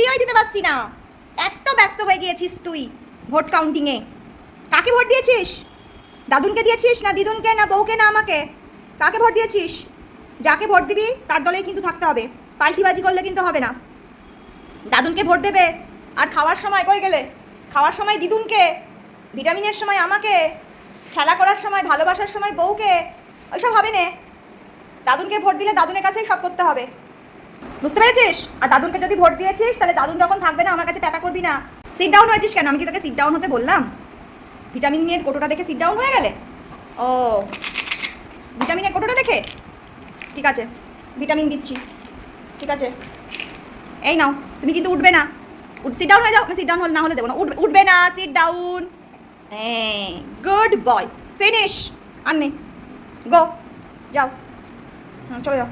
ভিডিওই দিতে পারছি না, এত ব্যস্ত হয়ে গিয়েছিস তুই ভোট কাউন্টিংয়ে। কাকে ভোট দিয়েছিস? দাদুনকে দিয়েছিস না দিদুনকে না বউকে না আমাকে? কাকে ভোট দিয়েছিস? যাকে ভোট দিবি তার দলেই কিন্তু থাকতে হবে, পাল্টিবাজি করলে কিন্তু হবে না। দাদুনকে ভোট দেবে আর খাওয়ার সময় কই গেলে? খাওয়ার সময় দিদুনকে, ভিটামিনের সময় আমাকে, খেলা করার সময় ভালোবাসার সময় বউকে, ওইসব হবে না। দাদুনকে ভোট দিলে দাদুনের কাছেই সব করতে হবে, বুঝতে পেরেছিস? আর দাদুনকে যদি ভোট দিয়েছিস তাহলে দাদুন যখন থাকবে না আমার কাছে টাকা করবি না। সিট ডাউন হয়েছিস কেন? আমি কি তোকে সিট ডাউন হতে বললাম? ভিটামিনের কোটোটা দেখে সিট ডাউন হয়ে গেলে? ও ভিটামিনের কোটোটা দেখে? ঠিক আছে, ভিটামিন দিচ্ছি, ঠিক আছে। এই নাও, তুমি কিন্তু উঠবে না। সিট ডাউন হয়ে যাও। সিট ডাউন না হলে দেবো না। উঠবে না, sit down. Good boy, finish. আর নেই, গো, যাও, চলে যাও।